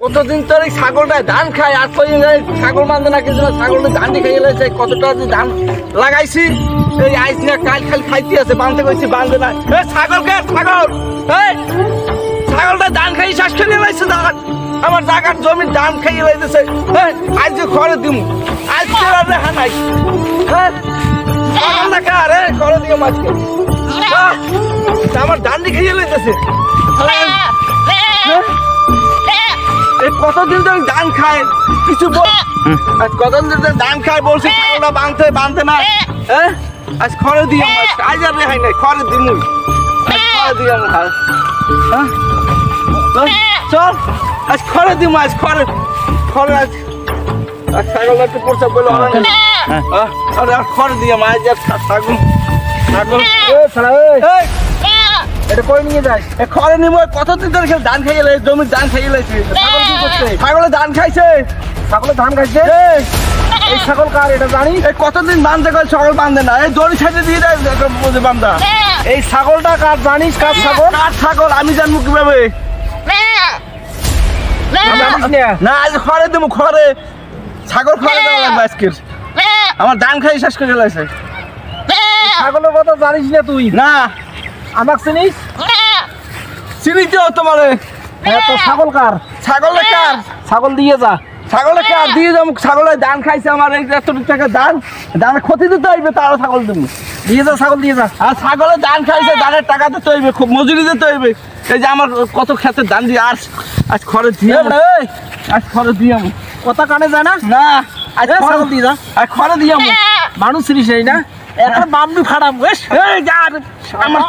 কতদিন তোর এই ছাগলটা ধান খায় আর কই ছাগল বান্ধে না কিছু না ছাগলটা ধান খেয়ে গেছে কতটা ধান লাগাইছি এই আইস না কাল খালি খাইতে আছে বাঁধতে কইছি বাঁধে না ছাগল কে ছাগল ছাগলটা ধান খাই শ্বাস খেয়ে লাইছে ধান আমার জায়গার জমি ধান খাইয়ে লাইতেছে আজ যে খড়ে দিমু আজ রেহা নাই ছাগলটা কে আরে খড়ে দিও মাছকে আমার ধান খাইয়ে লাইতেছে কতদিন ধরে ধান খায় কিছু কতদিন ধরে ধান খায় বলছি ছাগলটা বাঁধতে না আজ খড়ে দিয়ে আজ আর রেহাই নাই খড়ে দিমু খড়ে দিয়ে চল আজ খড়ে দিমু আজ খড়ে আজ ছাগলটা একটু পড়ছে বলে খড়ে দিয়ে আজ ছাগল এটা কই নিয়ে যায় খড়ে নিব কতদিন ধরে ধান খাইয়ে লাই জমির ধান খাইয়ে লাইছে ছাগল কি করছে ছাগলে ধান খাইছে এই ছাগল কার এটা জানি এই কতদিন বাঁধতে গেল ছাগল বাঁধে না এই দড়ি ছেড়ে দিয়ে দেয় বান্ধা এই ছাগলটা কার জানিস কার ছাগল আমি জানবো কিভাবে না আজ খড়ে দেবো খড়ে ছাগল খড়ে দেওয়া লাগবে আজকের আমার ধান খাই শেষ করে লাইছে ছাগলের কথা জানিস না তুই না আমাকে চিনিস তোমার ছাগল কার ছাগল দিয়ে যা দিয়ে যাবো ছাগলের ধান খাইছে আমার এত টাকা ধানের ক্ষতি দিতে হইবে তারও ছাগল দেবো দিয়ে যা ছাগল দিয়ে যা আর ছাগলের ধান খাইছে ধানের টাকা দিতে হইবে খুব মজুরি দিতে হইবে এই যে আমার কত ক্ষেতের ধান দিয়ে আজ খরচ দিয়ে কথা কানে যায় না আজ ছাগল দিয়ে যা আর খরচ দিয়ে মানুষ চিনিস না একটা মামনি ফাড়াম আমার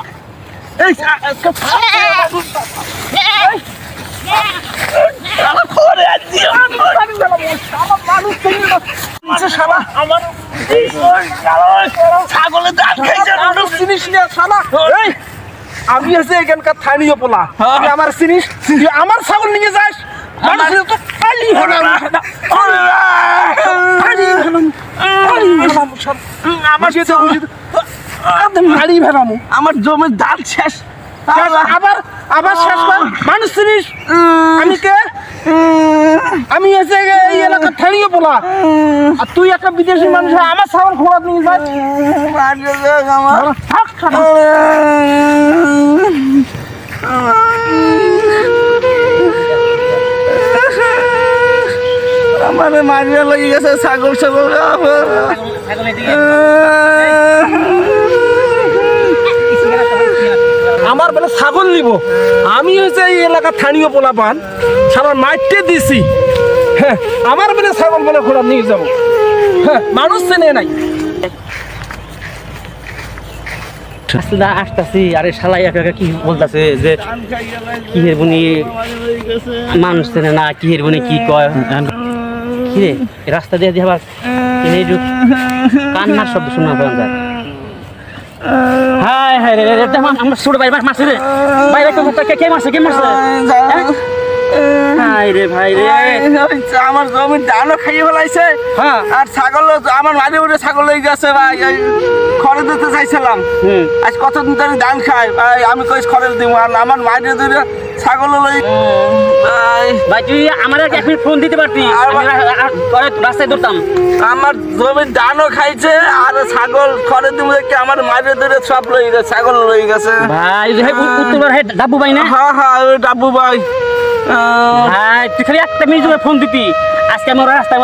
আমি আছে এখানকার স্থানীয় পোলা আমার চিনিস আমার ছাগল নিয়ে যাস আমার জমির ধান শেষ আবার শেষ মানুষ চিনিস আমি কে আমি এসে এই এলাকার স্থানীয় পোলা আর তুই একটা বিদেশি মানুষ আমার ছাগল খোলা নিয়ে যাস আমার মারিয়া লেগে গেছে ছাগল আমার বেলা ছাগল নিব আমি হচ্ছে এই এলাকার স্থানীয় পোলা পান সারা মাইটে দিছি হ্যাঁ আমার বেলা ছাগল বলে ঘোড়া নিয়ে যাবো হ্যাঁ মানুষ চেনে নাই আসতেছি আরে শালাই একা কি বলতেছে যে কি হেরবুনি মানুষ চেনে না কি হেরবুনি কি কয় কি রে রাস্তা দিয়ে আবার কান্নার শব্দ শোনা যায় হাই হাই রে আমার ছোট ভাই মারছে রে ভাই কে মারছে হাই রে ভাই রে আমার জমির ধানও খাইয়ে ফেলাইছে আর ছাগল আমার মাঝে উঠে ছাগল হয়ে গেছে ভাই খড়ে দিতে চাইছিলাম আজ কতদিন ধরে ধান খাই ভাই আমি কই খড়ে দিব আর আমার মাঝে ধরে ছাগল লই ভাই তুই আমার এক মিনিট ফোন দিতে পারতি রাস্তায় ধরতাম আমার জমির ধানও খাইছে আর ছাগল খড়ে দিব দেখে আমার মাঝে ধরে সব লই গেছে ছাগল লই গেছে ভাই উত্তর ডাব্বু ভাই না হ্যাঁ ডাব্বু ভাই ভাই তুই খালি একটা মিনিট ফোন দিতি আজকে আমার রাস্তায়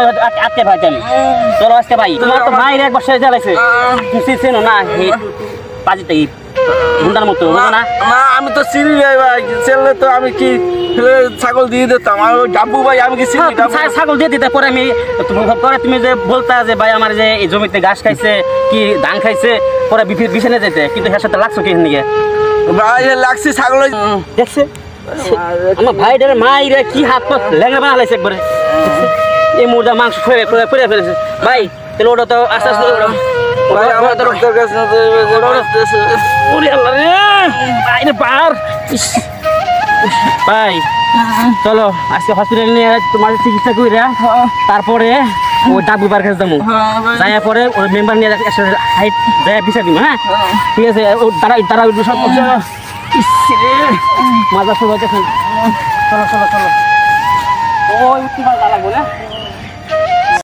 আটকে ভাই আমি চলো আজকে ভাই তোমার তো ভাই একবার শেষ জ্বালাইছে তুই চেনো না পাজিটা কি গুন্ডার মতো না আমি তো চিনি ভাই ভাই চেনলে তো আমি কি ছাগল দিয়ে দিতাম আর ডাব্বু ভাই আমি কি চিনি ছাগল দিয়ে দিতে পরে আমি পরে তুমি যে বলতা যে ভাই আমার যে এই জমিতে ঘাস খাইছে কি ধান খাইছে পরে বিছানে যেতে কিন্তু এর সাথে লাগছো কি নিয়ে ভাই লাগছে ছাগল দেখছে আমার ভাইটার মাইরে কি হাত পা লেঙ্গা বানা লাইছে একবারে এই মুরগা মাংস ফেলে ফেলেছে ভাই তাহলে ওটা তো আস্তে আস্তে ভাই আমার তো রক্তের কাছে ওরে আল্লাহ রে বাইরে পার ভাই চলো আজকে হসপিটাল নিয়ে তোমার চিকিৎসা কইরা তারপরে ওই ডাব্বু বার কাছে যাবো যাইয়া পরে ওই মেম্বার নিয়ে হাইট যায় বিচার দিব হ্যাঁ ঠিক আছে ও তারা সব মাজা সব দেখেন চলো চলো চলো তোমার লাগবো না